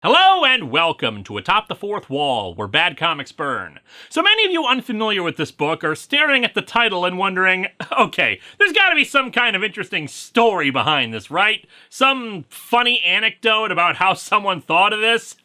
Hello and welcome to Atop the Fourth Wall, where bad comics burn. So many of you unfamiliar with this book are staring at the title and wondering, okay, there's gotta be some kind of interesting story behind this, right? Some funny anecdote about how someone thought of this?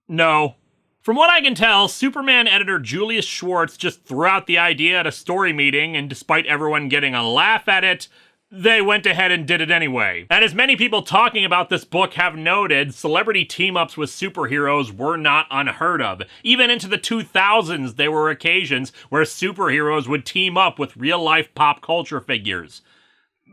No. From what I can tell, Superman editor Julius Schwartz just threw out the idea at a story meeting, and despite everyone getting a laugh at it, they went ahead and did it anyway. And as many people talking about this book have noted, celebrity team-ups with superheroes were not unheard of. Even into the 2000s, there were occasions where superheroes would team up with real-life pop culture figures.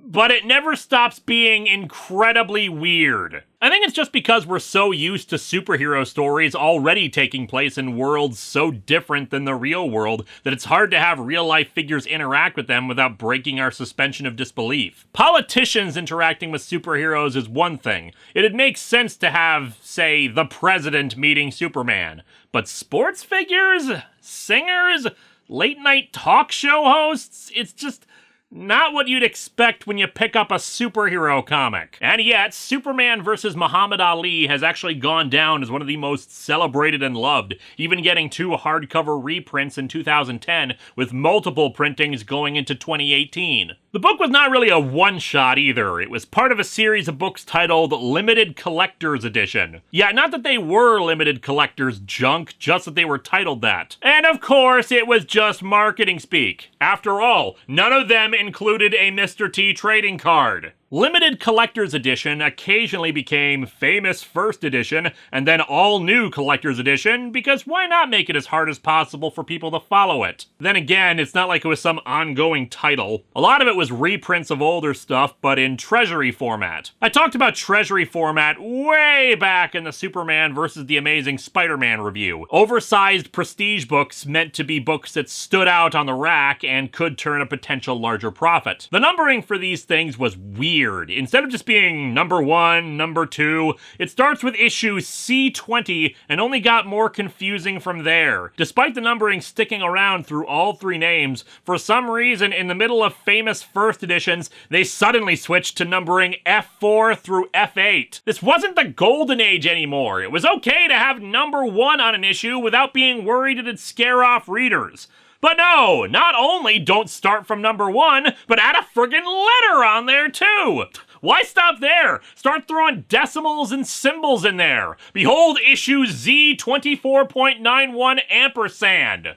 But it never stops being incredibly weird. I think it's just because we're so used to superhero stories already taking place in worlds so different than the real world that it's hard to have real-life figures interact with them without breaking our suspension of disbelief. Politicians interacting with superheroes is one thing. It'd make sense to have, say, the president meeting Superman. But sports figures? Singers? Late-night talk show hosts? It's just not what you'd expect when you pick up a superhero comic. And yet, Superman vs. Muhammad Ali has actually gone down as one of the most celebrated and loved, even getting 2 hardcover reprints in 2010, with multiple printings going into 2018. The book was not really a one-shot either. It was part of a series of books titled Limited Collector's Edition. Yeah, not that they were limited collector's junk, just that they were titled that. And of course, it was just marketing speak. After all, none of them included a Mr. T trading card. Limited Collector's Edition occasionally became Famous First Edition, and then All New Collector's Edition, because why not make it as hard as possible for people to follow it? Then again, it's not like it was some ongoing title. A lot of it was reprints of older stuff, but in treasury format. I talked about treasury format way back in the Superman vs. the Amazing Spider-Man review. Oversized prestige books meant to be books that stood out on the rack and could turn a potential larger profit. The numbering for these things was weird. Instead of just being number 1, number 2, it starts with issue C20 and only got more confusing from there. Despite the numbering sticking around through all 3 names, for some reason in the middle of Famous First Editions, they suddenly switched to numbering F4 through F8. This wasn't the golden age anymore. It was okay to have number 1 on an issue without being worried it'd scare off readers. But no, not only don't start from number 1, but add a friggin' letter on there too! Why stop there? Start throwing decimals and symbols in there. Behold issue Z24.91 ampersand.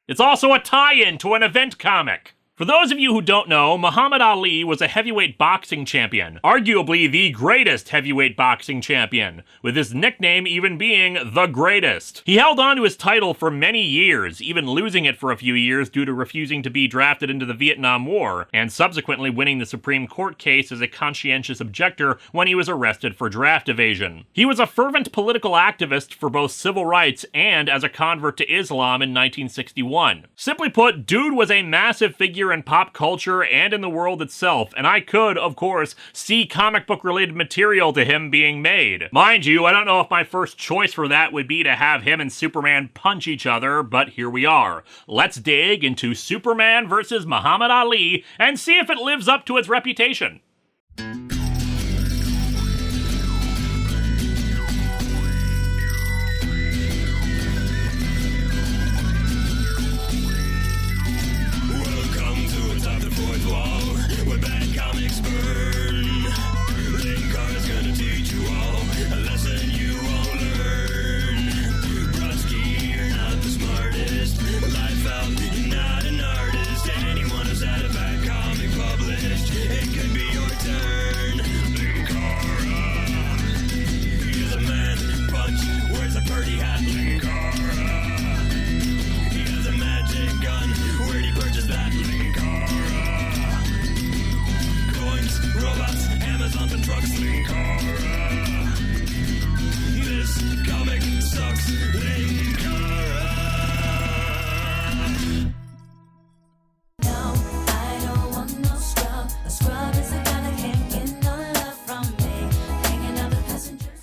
It's also a tie-in to an event comic. For those of you who don't know, Muhammad Ali was a heavyweight boxing champion, arguably the greatest heavyweight boxing champion, with his nickname even being The Greatest. He held on to his title for many years, even losing it for a few years due to refusing to be drafted into the Vietnam War, and subsequently winning the Supreme Court case as a conscientious objector when he was arrested for draft evasion. He was a fervent political activist for both civil rights and as a convert to Islam in 1961. Simply put, dude was a massive figure in pop culture and in the world itself, and I could, of course, see comic book related material to him being made. Mind you, I don't know if my first choice for that would be to have him and Superman punch each other, but here we are. Let's dig into Superman vs. Muhammad Ali and see if it lives up to its reputation. Linkara's gonna teach you all a lesson you won't learn. Brodsky, you're not the smartest. Life out, you're not an artist. Anyone who's had a bad comic published, it could be your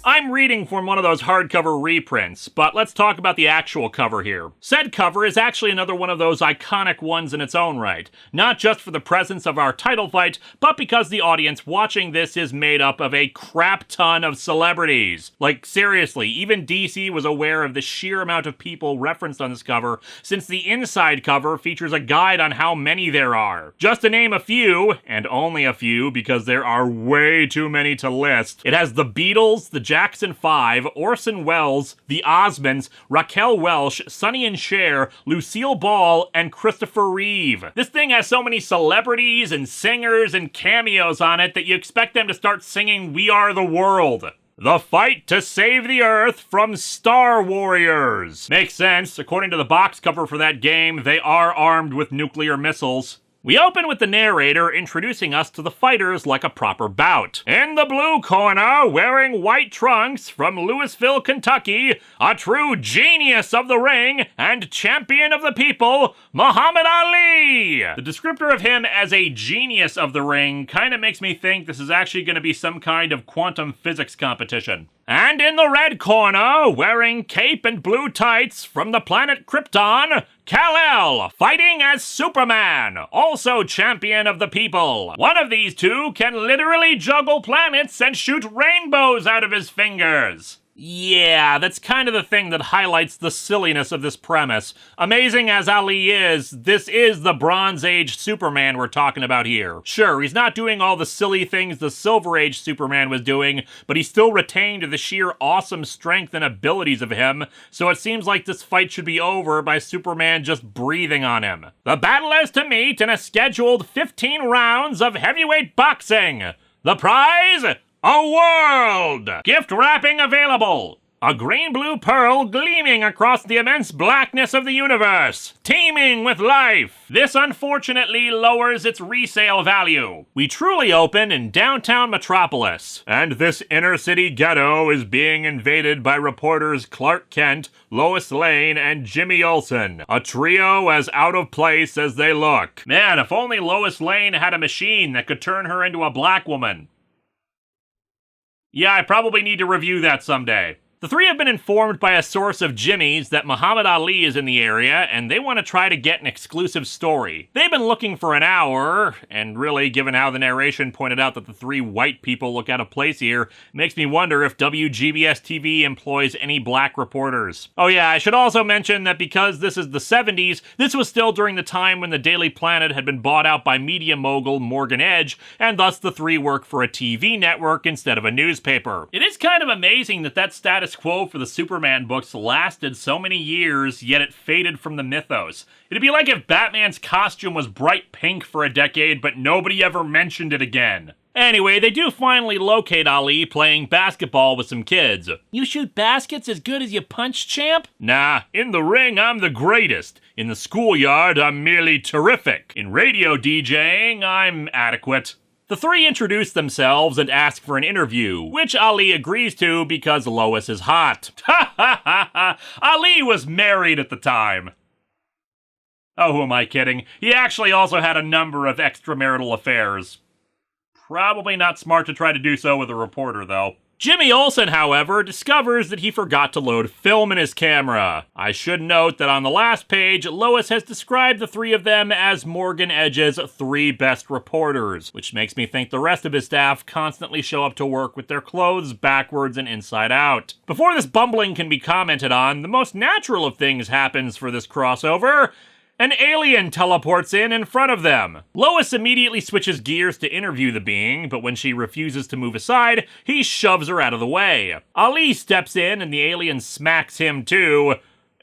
I'm reading from one of those hardcover reprints, but let's talk about the actual cover here. Said cover is actually another one of those iconic ones in its own right, not just for the presence of our title fight, but because the audience watching this is made up of a crap ton of celebrities. Like, seriously, even DC was aware of the sheer amount of people referenced on this cover, since the inside cover features a guide on how many there are. Just to name a few, and only a few because there are way too many to list, it has the Beatles, the Jackson 5, Orson Welles, the Osmonds, Raquel Welch, Sonny and Cher, Lucille Ball, and Christopher Reeve. This thing has so many celebrities and singers and cameos on it that you expect them to start singing We Are the World. The fight to save the Earth from Star Warriors. Makes sense. According to the box cover for that game, they are armed with nuclear missiles. We open with the narrator introducing us to the fighters like a proper bout. In the blue corner, wearing white trunks from Louisville, Kentucky, a true genius of the ring and champion of the people, Muhammad Ali! The descriptor of him as a genius of the ring kind of makes me think this is actually going to be some kind of quantum physics competition. And in the red corner, wearing cape and blue tights from the planet Krypton, Kal-El, fighting as Superman, also champion of the people. One of these two can literally juggle planets and shoot rainbows out of his fingers. Yeah, that's kind of the thing that highlights the silliness of this premise. Amazing as Ali is, this is the Bronze Age Superman we're talking about here. Sure, he's not doing all the silly things the Silver Age Superman was doing, but he still retained the sheer awesome strength and abilities of him, so it seems like this fight should be over by Superman just breathing on him. The battle is to meet in a scheduled 15 rounds of heavyweight boxing. The prize? A world! Gift wrapping available. A green-blue pearl gleaming across the immense blackness of the universe, teeming with life. This unfortunately lowers its resale value. We truly open in downtown Metropolis, and this inner-city ghetto is being invaded by reporters Clark Kent, Lois Lane, and Jimmy Olsen, a trio as out of place as they look. Man, if only Lois Lane had a machine that could turn her into a black woman. Yeah, I probably need to review that someday. The three have been informed by a source of Jimmy's that Muhammad Ali is in the area, and they want to try to get an exclusive story. They've been looking for an hour, and really, given how the narration pointed out that the three white people look out of place here, makes me wonder if WGBS-TV employs any black reporters. Oh yeah, I should also mention that because this is the 70s, this was still during the time when the Daily Planet had been bought out by media mogul Morgan Edge, and thus the three work for a TV network instead of a newspaper. It is kind of amazing that status quo for the Superman books lasted so many years, yet it faded from the mythos. It'd be like if Batman's costume was bright pink for a decade, but nobody ever mentioned it again. Anyway, they do finally locate Ali playing basketball with some kids. You shoot baskets as good as you punch, champ? Nah, in the ring I'm the greatest. In the schoolyard I'm merely terrific. In radio DJing I'm adequate. The three introduce themselves and ask for an interview, which Ali agrees to because Lois is hot. Ha ha ha ha! Ali was married at the time. Oh, who am I kidding? He actually also had a number of extramarital affairs. Probably not smart to try to do so with a reporter, though. Jimmy Olsen, however, discovers that he forgot to load film in his camera. I should note that on the last page, Lois has described the three of them as Morgan Edge's three best reporters, which makes me think the rest of his staff constantly show up to work with their clothes backwards and inside out. Before this bumbling can be commented on, the most natural of things happens for this crossover. An alien teleports in front of them. Lois immediately switches gears to interview the being, but when she refuses to move aside, he shoves her out of the way. Ali steps in and the alien smacks him too,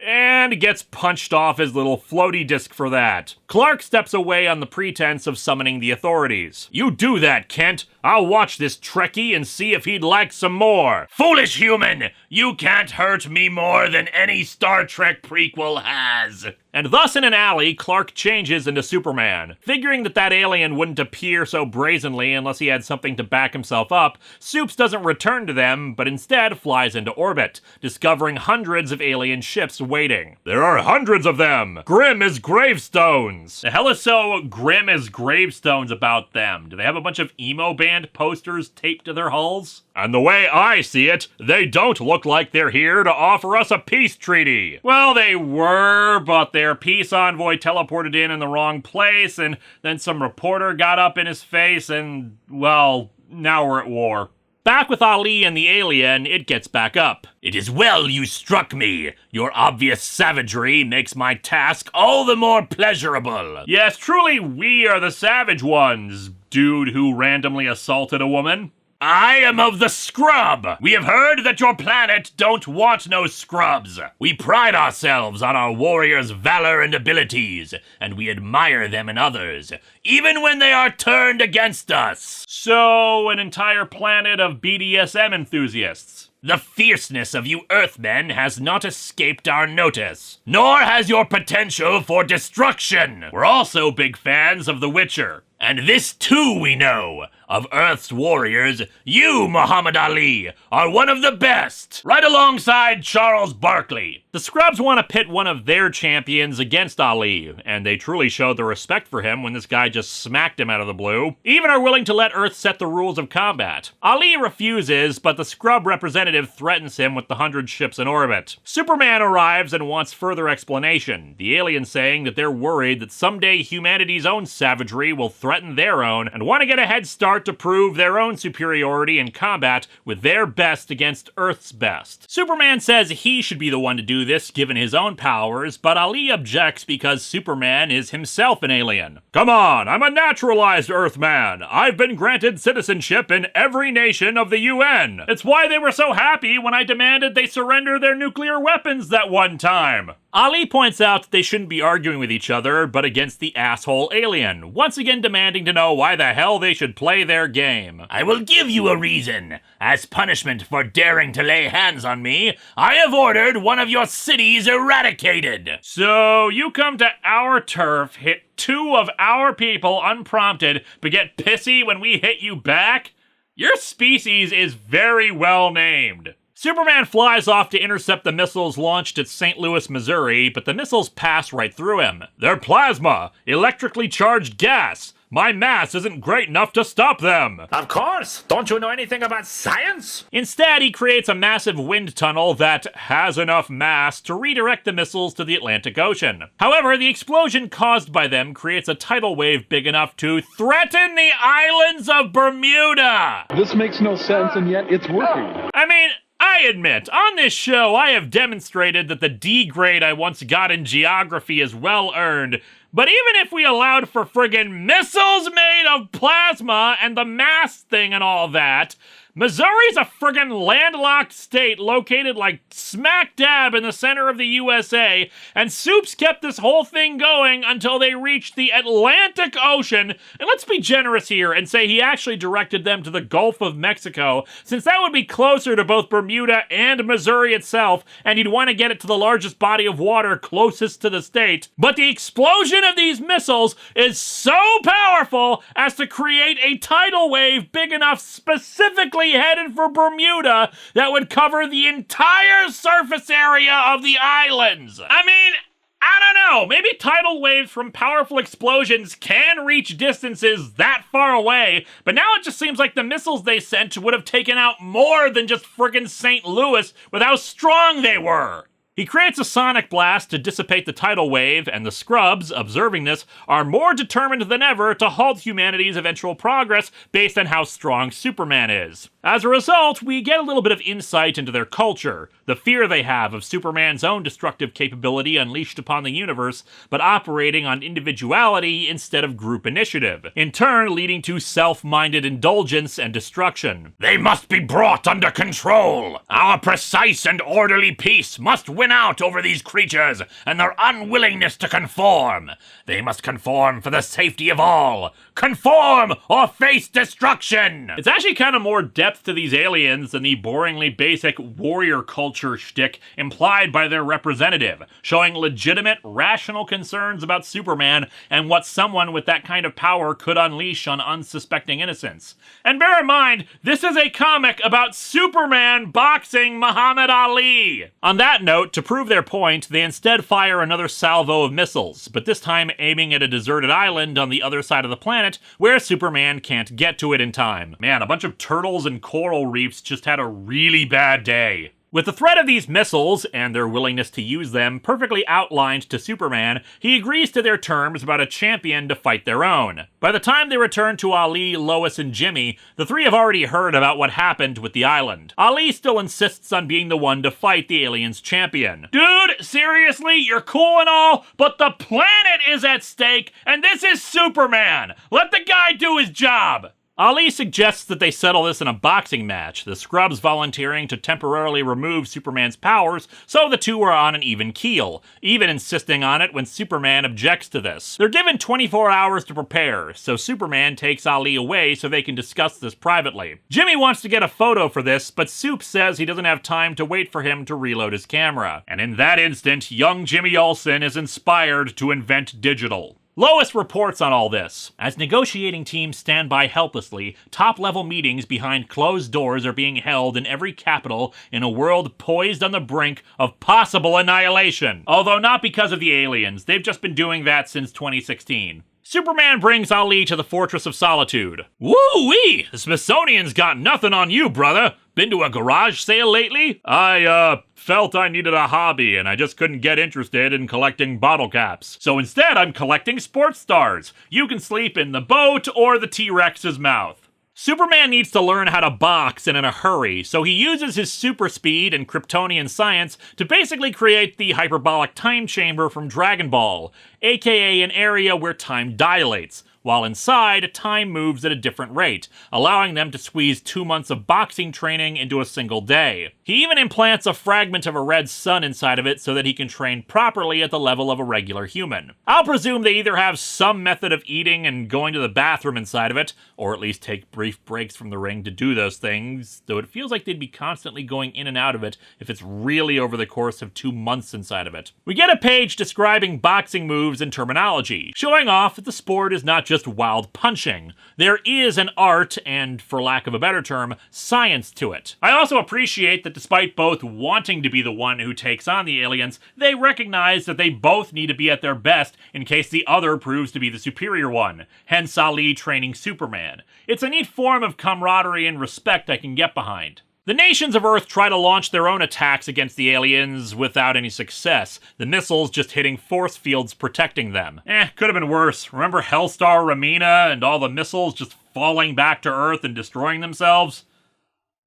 and gets punched off his little floaty disc for that. Clark steps away on the pretense of summoning the authorities. You do that, Kent. I'll watch this Trekkie and see if he'd like some more. Foolish human! You can't hurt me more than any Star Trek prequel has. And thus in an alley, Clark changes into Superman. Figuring that alien wouldn't appear so brazenly unless he had something to back himself up, Supes doesn't return to them, but instead flies into orbit, discovering hundreds of alien ships waiting. There are hundreds of them! Grim as gravestones! The hell is so grim as gravestones about them? Do they have a bunch of emo bands propaganda posters taped to their hulls. And the way I see it, they don't look like they're here to offer us a peace treaty. Well, they were, but their peace envoy teleported in the wrong place, and then some reporter got up in his face, and, well, now we're at war. Back with Ali and the alien, it gets back up. It is well you struck me. Your obvious savagery makes my task all the more pleasurable. Yes, truly, we are the savage ones, dude who randomly assaulted a woman. I am of the scrub. We have heard that your planet don't want no scrubs. We pride ourselves on our warriors' valor and abilities, and we admire them in others, even when they are turned against us. So, an entire planet of BDSM enthusiasts. The fierceness of you Earthmen has not escaped our notice, nor has your potential for destruction. We're also big fans of The Witcher. And this too we know. Of Earth's warriors, you, Muhammad Ali, are one of the best, right alongside Charles Barkley. The Scrubs want to pit one of their champions against Ali, and they truly showed their respect for him when this guy just smacked him out of the blue. Even are willing to let Earth set the rules of combat. Ali refuses, but the Scrub representative threatens him with the 100 ships in orbit. Superman arrives and wants further explanation, the aliens saying that they're worried that someday humanity's own savagery will threaten their own, and want to get a head start to prove their own superiority in combat with their best against Earth's best. Superman says he should be the one to do this given his own powers, but Ali objects because Superman is himself an alien. Come on, I'm a naturalized Earthman. I've been granted citizenship in every nation of the UN. It's why they were so happy when I demanded they surrender their nuclear weapons that one time. Ali points out they shouldn't be arguing with each other, but against the asshole alien, once again demanding to know why the hell they should play their game. I will give you a reason. As punishment for daring to lay hands on me, I have ordered one of your cities eradicated. So you come to our turf, hit 2 of our people unprompted, but get pissy when we hit you back? Your species is very well named. Superman flies off to intercept the missiles launched at St. Louis, Missouri, but the missiles pass right through him. They're plasma, electrically charged gas. My mass isn't great enough to stop them. Of course! Don't you know anything about science? Instead, he creates a massive wind tunnel that has enough mass to redirect the missiles to the Atlantic Ocean. However, the explosion caused by them creates a tidal wave big enough to threaten the islands of Bermuda! This makes no sense, and yet it's working. I mean, I admit, on this show, I have demonstrated that the D grade I once got in geography is well earned. But even if we allowed for friggin' missiles made of plasma and the mass thing and all that, Missouri's a friggin' landlocked state located like smack dab in the center of the USA, and Soups kept this whole thing going until they reached the Atlantic Ocean, and let's be generous here and say he actually directed them to the Gulf of Mexico, since that would be closer to both Bermuda and Missouri itself, and he'd want to get it to the largest body of water closest to the state. But the explosion of these missiles is so powerful as to create a tidal wave big enough specifically headed for Bermuda that would cover the entire surface area of the islands. I mean, I don't know, maybe tidal waves from powerful explosions can reach distances that far away, but now it just seems like the missiles they sent would have taken out more than just friggin' St. Louis with how strong they were. He creates a sonic blast to dissipate the tidal wave, and the Scrubs, observing this, are more determined than ever to halt humanity's eventual progress based on how strong Superman is. As a result, we get a little bit of insight into their culture, the fear they have of Superman's own destructive capability unleashed upon the universe, but operating on individuality instead of group initiative, in turn leading to self-minded indulgence and destruction. They must be brought under control! Our precise and orderly peace must win out over these creatures and their unwillingness to conform. They must conform for the safety of all. Conform or face destruction! It's actually kind of more depth depth to these aliens than the boringly basic warrior culture shtick implied by their representative, showing legitimate, rational concerns about Superman and what someone with that kind of power could unleash on unsuspecting innocents. And bear in mind, this is a comic about Superman boxing Muhammad Ali! On that note, to prove their point, they instead fire another salvo of missiles, but this time aiming at a deserted island on the other side of the planet where Superman can't get to it in time. Man, a bunch of turtles and coral reefs just had a really bad day. With the threat of these missiles, and their willingness to use them, perfectly outlined to Superman, he agrees to their terms about a champion to fight their own. By the time they return to Ali, Lois, and Jimmy, the three have already heard about what happened with the island. Ali still insists on being the one to fight the aliens' champion. Dude, seriously, you're cool and all, but the planet is at stake, and this is Superman! Let the guy do his job! Ali suggests that they settle this in a boxing match, the Scrubs volunteering to temporarily remove Superman's powers so the two are on an even keel, even insisting on it when Superman objects to this. They're given 24 hours to prepare, so Superman takes Ali away so they can discuss this privately. Jimmy wants to get a photo for this, but Soup says he doesn't have time to wait for him to reload his camera. And in that instant, young Jimmy Olsen is inspired to invent digital. Lois reports on all this. As negotiating teams stand by helplessly, top-level meetings behind closed doors are being held in every capital in a world poised on the brink of possible annihilation. Although not because of the aliens, they've just been doing that since 2016. Superman brings Ali to the Fortress of Solitude. Woo-wee! The Smithsonian's got nothing on you, brother. Been to a garage sale lately? I, felt I needed a hobby and I just couldn't get interested in collecting bottle caps. So instead, I'm collecting sports stars. You can sleep in the boat or the T-Rex's mouth. Superman needs to learn how to box and in a hurry, so he uses his super speed and Kryptonian science to basically create the hyperbolic time chamber from Dragon Ball, aka an area where time dilates, while inside, time moves at a different rate, allowing them to squeeze 2 months of boxing training into a single day. He even implants a fragment of a red sun inside of it so that he can train properly at the level of a regular human. I'll presume they either have some method of eating and going to the bathroom inside of it, or at least take brief breaks from the ring to do those things, though it feels like they'd be constantly going in and out of it if it's really over the course of 2 months inside of it. We get a page describing boxing moves and terminology, showing off that the sport is not just wild punching. There is an art and, for lack of a better term, science to it. I also appreciate that despite both wanting to be the one who takes on the aliens, they recognize that they both need to be at their best in case the other proves to be the superior one, hence Ali training Superman. It's a neat form of camaraderie and respect I can get behind. The nations of Earth try to launch their own attacks against the aliens without any success, the missiles just hitting force fields protecting them. Could have been worse. Remember Hellstar Ramina and all the missiles just falling back to Earth and destroying themselves?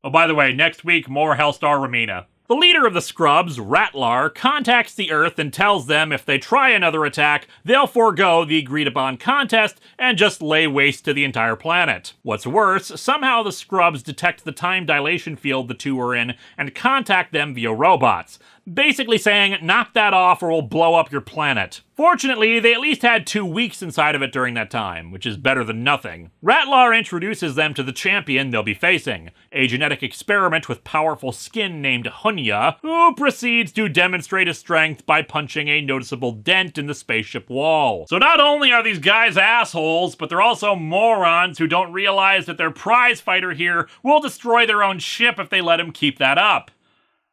Oh, by the way, next week, more Hellstar Ramina. The leader of the Scrubs, Ratlar, contacts the Earth and tells them if they try another attack, they'll forego the agreed-upon contest and just lay waste to the entire planet. What's worse, somehow the Scrubs detect the time dilation field the two are in and contact them via robots, basically saying, knock that off or we'll blow up your planet. Fortunately, they at least had 2 weeks inside of it during that time, which is better than nothing. Ratlar introduces them to the champion they'll be facing, a genetic experiment with powerful skin named Hunya, who proceeds to demonstrate his strength by punching a noticeable dent in the spaceship wall. So not only are these guys assholes, but they're also morons who don't realize that their prize fighter here will destroy their own ship if they let him keep that up.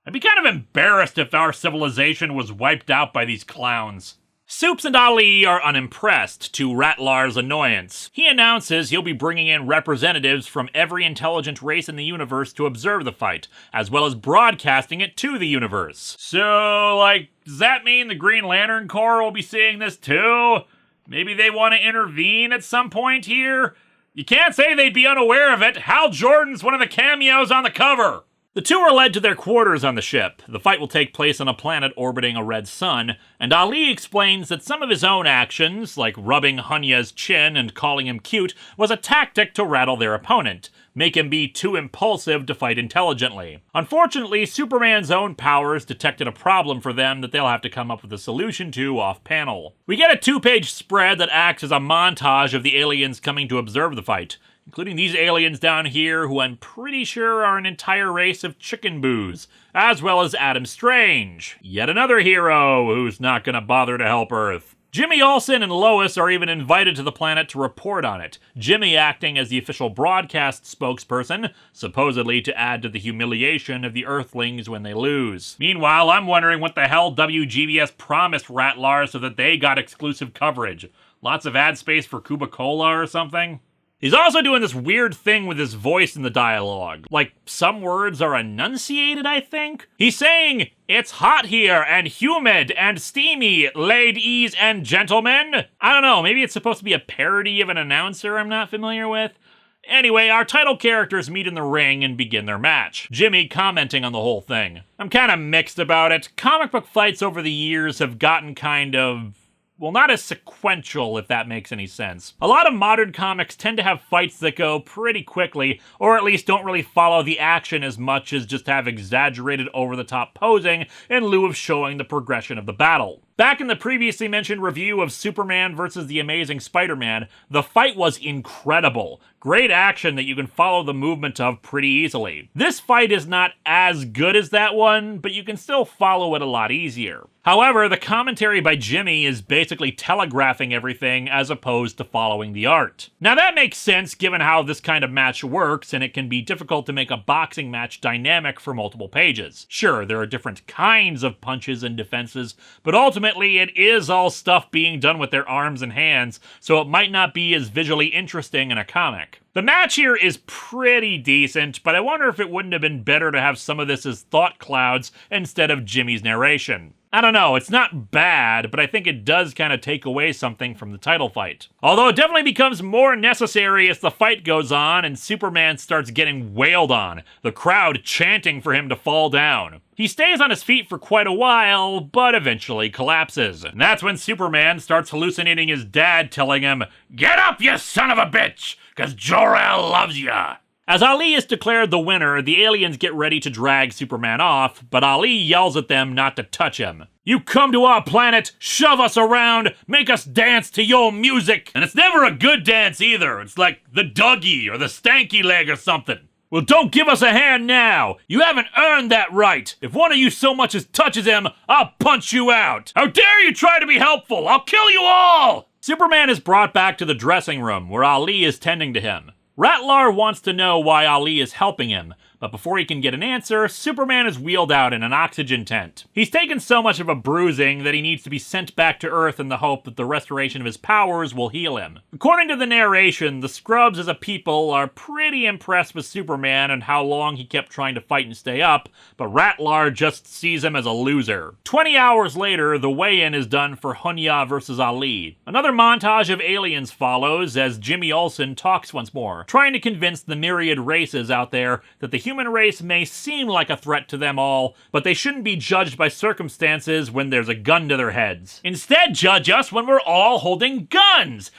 I'd be kind of embarrassed if our civilization was wiped out by these clowns. Soups and Ali are unimpressed, to Ratlar's annoyance. He announces he'll be bringing in representatives from every intelligent race in the universe to observe the fight, as well as broadcasting it to the universe. So, does that mean the Green Lantern Corps will be seeing this too? Maybe they want to intervene at some point here? You can't say they'd be unaware of it. Hal Jordan's one of the cameos on the cover. The two are led to their quarters on the ship. The fight will take place on a planet orbiting a red sun, and Ali explains that some of his own actions, like rubbing Hunya's chin and calling him cute, was a tactic to rattle their opponent, make him be too impulsive to fight intelligently. Unfortunately, Superman's own powers detected a problem for them that they'll have to come up with a solution to off-panel. We get a 2-page spread that acts as a montage of the aliens coming to observe the fight. including these aliens down here who I'm pretty sure are an entire race of chicken boos, as well as Adam Strange, yet another hero who's not gonna bother to help Earth. Jimmy Olsen and Lois are even invited to the planet to report on it, Jimmy acting as the official broadcast spokesperson, supposedly to add to the humiliation of the Earthlings when they lose. Meanwhile, I'm wondering what the hell WGBS promised Ratlar so that they got exclusive coverage. Lots of ad space for Cuba Cola or something? He's also doing this weird thing with his voice in the dialogue. Like, some words are enunciated, I think? He's saying, "It's hot here, and humid, and steamy, ladies and gentlemen." I don't know, maybe it's supposed to be a parody of an announcer I'm not familiar with? Anyway, our title characters meet in the ring and begin their match, Jimmy commenting on the whole thing. I'm kinda mixed about it. Comic book fights over the years have gotten kind of... well, not as sequential, if that makes any sense. A lot of modern comics tend to have fights that go pretty quickly, or at least don't really follow the action as much as just have exaggerated over-the-top posing in lieu of showing the progression of the battle. Back in the previously mentioned review of Superman vs. the Amazing Spider-Man, the fight was incredible. Great action that you can follow the movement of pretty easily. This fight is not as good as that one, but you can still follow it a lot easier. However, the commentary by Jimmy is basically telegraphing everything as opposed to following the art. Now that makes sense given how this kind of match works, and it can be difficult to make a boxing match dynamic for multiple pages. Sure, there are different kinds of punches and defenses, but ultimately it is all stuff being done with their arms and hands, so it might not be as visually interesting in a comic. The match here is pretty decent, but I wonder if it wouldn't have been better to have some of this as thought clouds instead of Jimmy's narration. I don't know, it's not bad, but I think it does kind of take away something from the title fight. Although it definitely becomes more necessary as the fight goes on and Superman starts getting wailed on, the crowd chanting for him to fall down. He stays on his feet for quite a while, but eventually collapses. And that's when Superman starts hallucinating his dad telling him, "Get up, you son of a bitch, 'cause Jor-El loves ya." As Ali is declared the winner, the aliens get ready to drag Superman off, but Ali yells at them not to touch him. "You come to our planet, shove us around, make us dance to your music." And it's never a good dance either. It's like the Dougie or the Stanky Leg or something. "Well, don't give us a hand now. You haven't earned that right. If one of you so much as touches him, I'll punch you out. How dare you try to be helpful? I'll kill you all!" Superman is brought back to the dressing room where Ali is tending to him. Ratlar wants to know why Ali is helping him, but before he can get an answer, Superman is wheeled out in an oxygen tent. He's taken so much of a bruising that he needs to be sent back to Earth in the hope that the restoration of his powers will heal him. According to the narration, the Scrubs as a people are pretty impressed with Superman and how long he kept trying to fight and stay up, but Ratlar just sees him as a loser. 20 hours later, the weigh-in is done for Hunya versus Ali. Another montage of aliens follows as Jimmy Olsen talks once more, trying to convince the myriad races out there that the human race may seem like a threat to them all, but they shouldn't be judged by circumstances when there's a gun to their heads. Instead, judge us when we're all holding guns!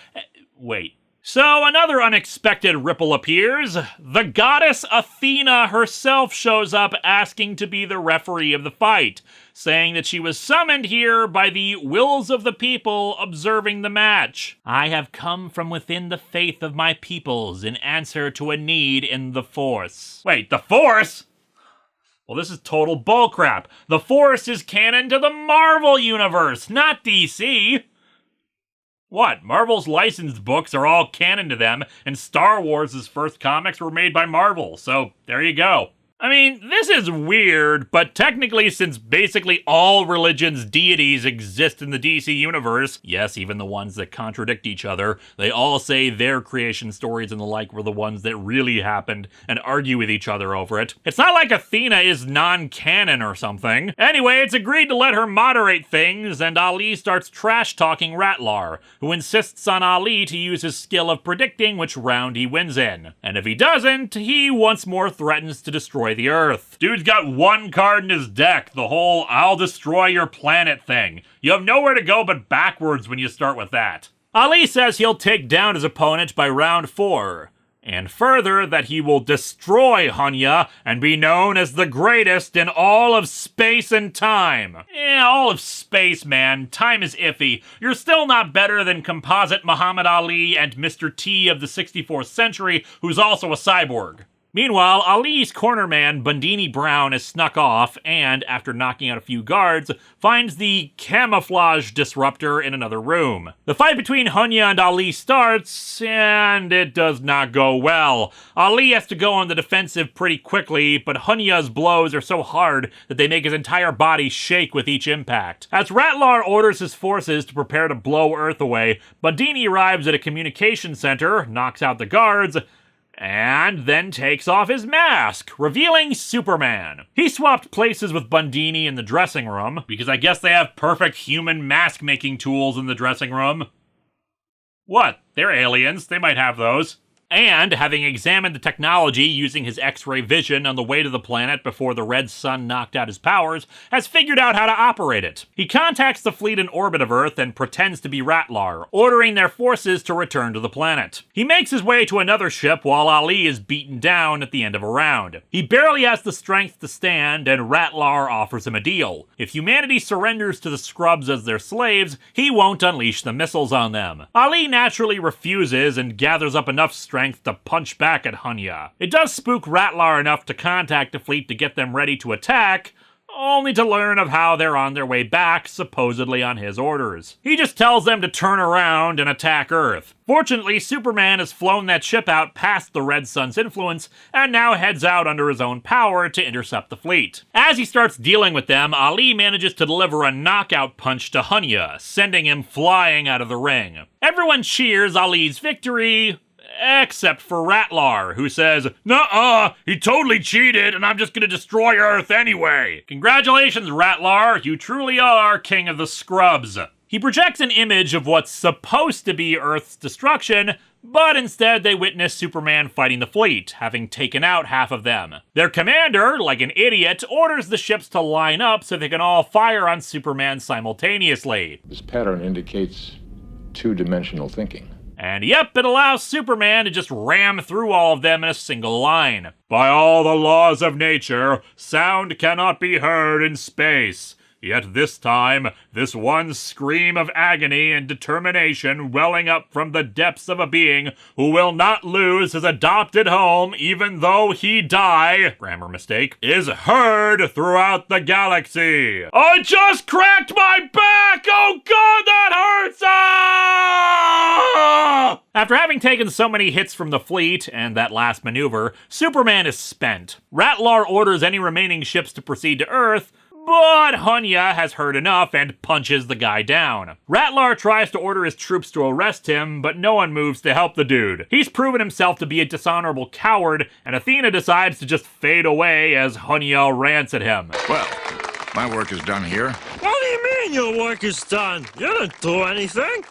Wait. So another unexpected ripple appears. The goddess Athena herself shows up asking to be the referee of the fight, saying that she was summoned here by the wills of the people observing the match. "I have come from within the faith of my peoples in answer to a need in the Force." Wait, the Force? Well, this is total bullcrap. The Force is canon to the Marvel Universe, not DC. What? Marvel's licensed books are all canon to them, and Star Wars' first comics were made by Marvel, so there you go. I mean, this is weird, but technically since basically all religions' deities exist in the DC universe, yes, even the ones that contradict each other, they all say their creation stories and the like were the ones that really happened and argue with each other over it. It's not like Athena is non-canon or something. Anyway, it's agreed to let her moderate things, and Ali starts trash-talking Ratlar, who insists on Ali to use his skill of predicting which round he wins in. And if he doesn't, he once more threatens to destroy the Earth. Dude's got one card in his deck, the whole "I'll destroy your planet" thing. You have nowhere to go but backwards when you start with that. Ali says he'll take down his opponent by round 4. And further, that he will destroy Hunya and be known as the greatest in all of space and time. All of space, man. Time is iffy. You're still not better than composite Muhammad Ali and Mr. T of the 64th century, who's also a cyborg. Meanwhile, Ali's cornerman, Bundini Brown, has snuck off and, after knocking out a few guards, finds the camouflage disruptor in another room. The fight between Hunya and Ali starts, and it does not go well. Ali has to go on the defensive pretty quickly, but Hunya's blows are so hard that they make his entire body shake with each impact. As Ratlar orders his forces to prepare to blow Earth away, Bundini arrives at a communication center, knocks out the guards, and then takes off his mask, revealing Superman. He swapped places with Bundini in the dressing room, because I guess they have perfect human mask-making tools in the dressing room. What? They're aliens. They might have those. And, having examined the technology using his X-ray vision on the way to the planet before the red sun knocked out his powers, has figured out how to operate it. He contacts the fleet in orbit of Earth and pretends to be Ratlar, ordering their forces to return to the planet. He makes his way to another ship while Ali is beaten down at the end of a round. He barely has the strength to stand, and Ratlar offers him a deal. If humanity surrenders to the Scrubs as their slaves, he won't unleash the missiles on them. Ali naturally refuses and gathers up enough strength to punch back at Hunya. It does spook Ratlar enough to contact the fleet to get them ready to attack, only to learn of how they're on their way back, supposedly on his orders. He just tells them to turn around and attack Earth. Fortunately, Superman has flown that ship out past the Red Sun's influence, and now heads out under his own power to intercept the fleet. As he starts dealing with them, Ali manages to deliver a knockout punch to Hunya, sending him flying out of the ring. Everyone cheers Ali's victory, except for Ratlar, who says, "Nuh-uh, he totally cheated, and I'm just gonna destroy Earth anyway." Congratulations, Ratlar, you truly are king of the Scrubs. He projects an image of what's supposed to be Earth's destruction, but instead they witness Superman fighting the fleet, having taken out half of them. Their commander, like an idiot, orders the ships to line up so they can all fire on Superman simultaneously. This pattern indicates two-dimensional thinking. And yep, it allows Superman to just ram through all of them in a single line. By all the laws of nature, sound cannot be heard in space. Yet this time, this one scream of agony and determination welling up from the depths of a being who will not lose his adopted home even though he die, grammar mistake, is heard throughout the galaxy. I just cracked my back! Oh god, that hurts! Ah! After having taken so many hits from the fleet and that last maneuver, Superman is spent. Ratlar orders any remaining ships to proceed to Earth, but Hunya has heard enough and punches the guy down. Ratlar tries to order his troops to arrest him, but no one moves to help the dude. He's proven himself to be a dishonorable coward, and Athena decides to just fade away as Hunya rants at him. Well, my work is done here. What do you mean your work is done? You didn't do anything.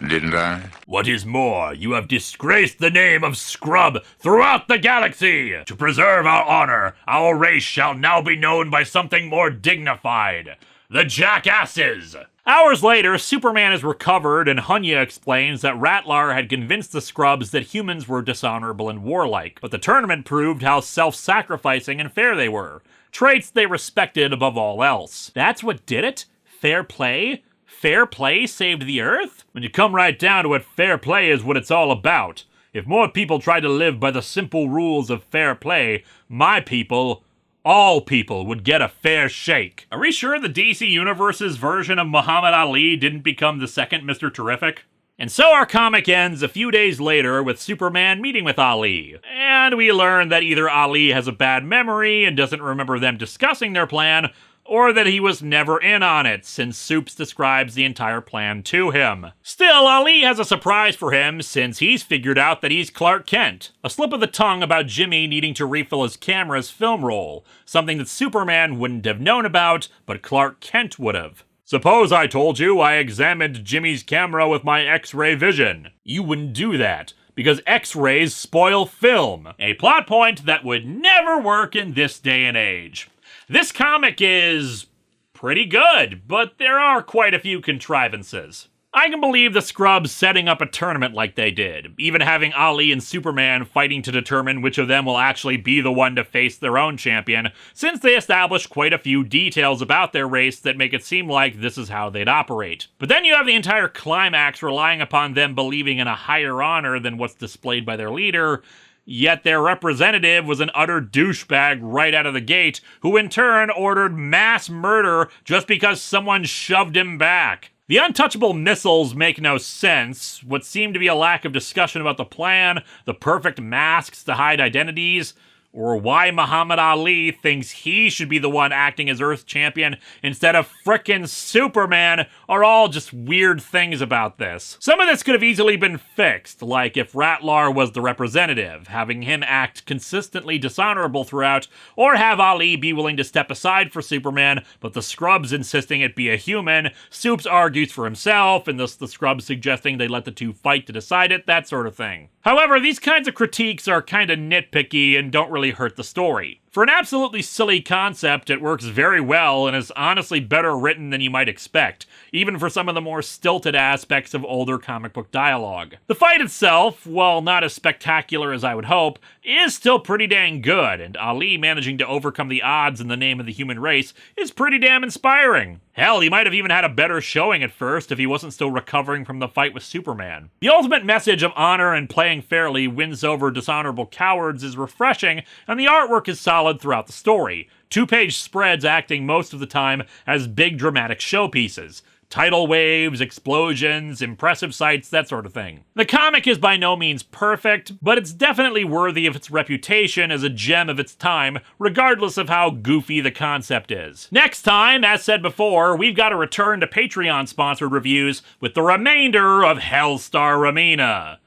Didn't I? What is more, you have disgraced the name of Scrub throughout the galaxy. To preserve our honor, our race shall now be known by something more dignified. The Jackasses! Hours later, Superman is recovered, and Hunya explains that Ratlar had convinced the Scrubs that humans were dishonorable and warlike, but the tournament proved how self-sacrificing and fair they were. Traits they respected above all else. That's what did it? Fair play? Fair play saved the Earth? When you come right down to it, fair play is what it's all about. If more people tried to live by the simple rules of fair play, my people, all people, would get a fair shake. Are we sure the DC Universe's version of Muhammad Ali didn't become the second Mr. Terrific? And so our comic ends a few days later with Superman meeting with Ali. And we learn that either Ali has a bad memory and doesn't remember them discussing their plan, or that he was never in on it, since Supes describes the entire plan to him. Still, Ali has a surprise for him, since he's figured out that he's Clark Kent. A slip of the tongue about Jimmy needing to refill his camera's film roll, something that Superman wouldn't have known about, but Clark Kent would have. Suppose I told you I examined Jimmy's camera with my X-ray vision. You wouldn't do that, because X-rays spoil film. A plot point that would never work in this day and age. This comic is pretty good, but there are quite a few contrivances. I can believe the scrubs setting up a tournament like they did, even having Ali and Superman fighting to determine which of them will actually be the one to face their own champion, since they established quite a few details about their race that make it seem like this is how they'd operate. But then you have the entire climax relying upon them believing in a higher honor than what's displayed by their leader, yet their representative was an utter douchebag right out of the gate, who in turn ordered mass murder just because someone shoved him back. The untouchable missiles make no sense, what seemed to be a lack of discussion about the plan, the perfect masks to hide identities, or why Muhammad Ali thinks he should be the one acting as Earth champion instead of frickin' Superman, are all just weird things about this. Some of this could have easily been fixed, like if Ratlar was the representative, having him act consistently dishonorable throughout, or have Ali be willing to step aside for Superman, but the scrubs insisting it be a human, Supes argues for himself, and thus the scrubs suggesting they let the two fight to decide it, that sort of thing. However, these kinds of critiques are kinda nitpicky and don't really hurt the story. For an absolutely silly concept, it works very well and is honestly better written than you might expect, even for some of the more stilted aspects of older comic book dialogue. The fight itself, while not as spectacular as I would hope, is still pretty dang good, and Ali managing to overcome the odds in the name of the human race is pretty damn inspiring. Hell, he might have even had a better showing at first if he wasn't still recovering from the fight with Superman. The ultimate message of honor and playing fairly wins over dishonorable cowards is refreshing, and the artwork is solid throughout the story. 2-page spreads acting most of the time as big dramatic showpieces. Tidal waves, explosions, impressive sights, that sort of thing. The comic is by no means perfect, but it's definitely worthy of its reputation as a gem of its time, regardless of how goofy the concept is. Next time, as said before, we've got to return to Patreon-sponsored reviews with the remainder of Hellstar Ramina.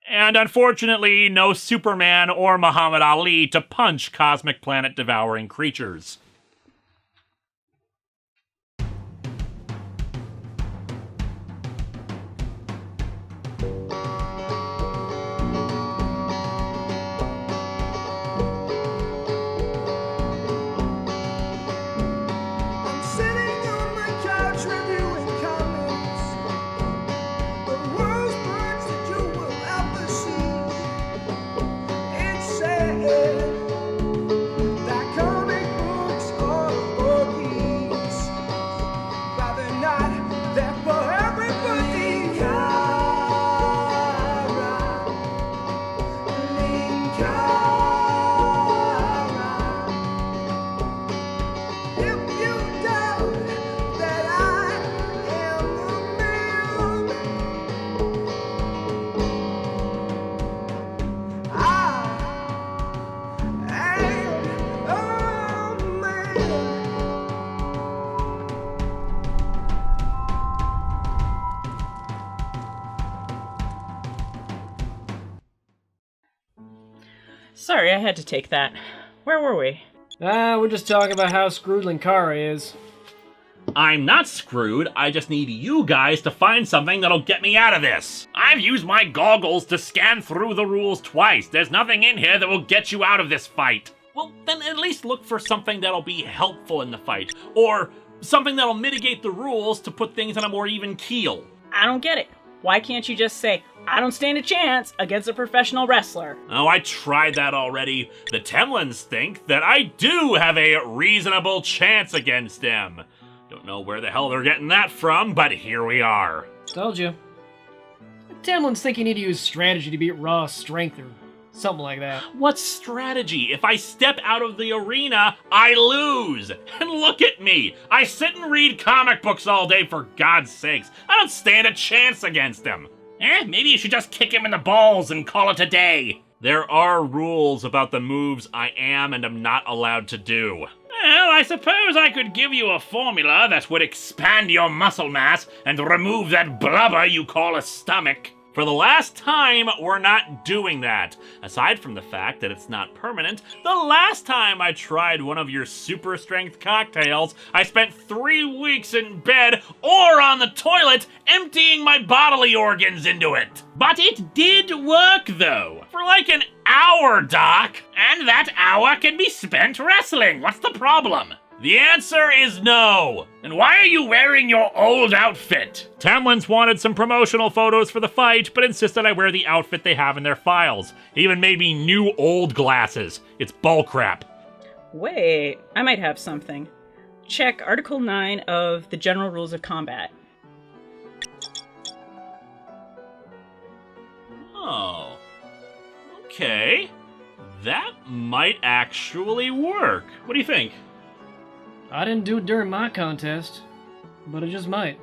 And unfortunately, no Superman or Muhammad Ali to punch cosmic planet-devouring creatures. Sorry, I had to take that. Where were we? We're just talking about how screwed Linkara is. I'm not screwed, I just need you guys to find something that'll get me out of this. I've used my goggles to scan through the rules twice. There's nothing in here that will get you out of this fight. Well, then at least look for something that'll be helpful in the fight, or something that'll mitigate the rules to put things on a more even keel. I don't get it. Why can't you just say, I don't stand a chance against a professional wrestler? Oh, I tried that already. The Temlins think that I do have a reasonable chance against him. Don't know where the hell they're getting that from, but here we are. Told you. Tamlin's think you need to use strategy to beat raw strength or something like that. What's strategy? If I step out of the arena, I lose. And look at me. I sit and read comic books all day, for God's sakes. I don't stand a chance against him. Maybe you should just kick him in the balls and call it a day. There are rules about the moves I am and am not allowed to do. Well, I suppose I could give you a formula that would expand your muscle mass and remove that blubber you call a stomach. For the last time, we're not doing that. Aside from the fact that it's not permanent, the last time I tried one of your super strength cocktails, I spent 3 weeks in bed or on the toilet emptying my bodily organs into it. But it did work, though. For like an hour, Doc. And that hour can be spent wrestling. What's the problem? The answer is no! And why are you wearing your old outfit? Tamlin's wanted some promotional photos for the fight, but insisted I wear the outfit they have in their files. He even made me new old glasses. It's bullcrap. Wait, I might have something. Check Article 9 of the General Rules of Combat. Oh. Okay. That might actually work. What do you think? I didn't do it during my contest, but it just might.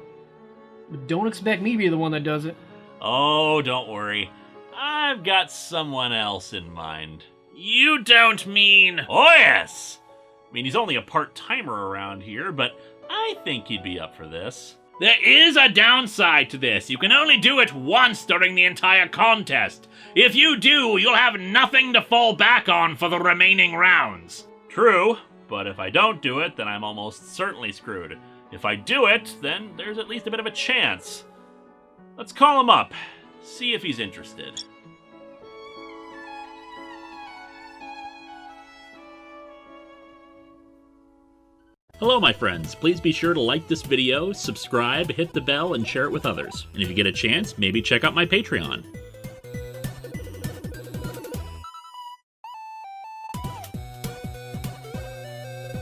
But don't expect me to be the one that does it. Oh, don't worry. I've got someone else in mind. You don't mean... Oh, yes! I mean, he's only a part-timer around here, but I think he'd be up for this. There is a downside to this. You can only do it once during the entire contest. If you do, you'll have nothing to fall back on for the remaining rounds. True, but if I don't do it, then I'm almost certainly screwed. If I do it, then there's at least a bit of a chance. Let's call him up, see if he's interested. Hello, my friends. Please be sure to like this video, subscribe, hit the bell, and share it with others. And if you get a chance, maybe check out my Patreon.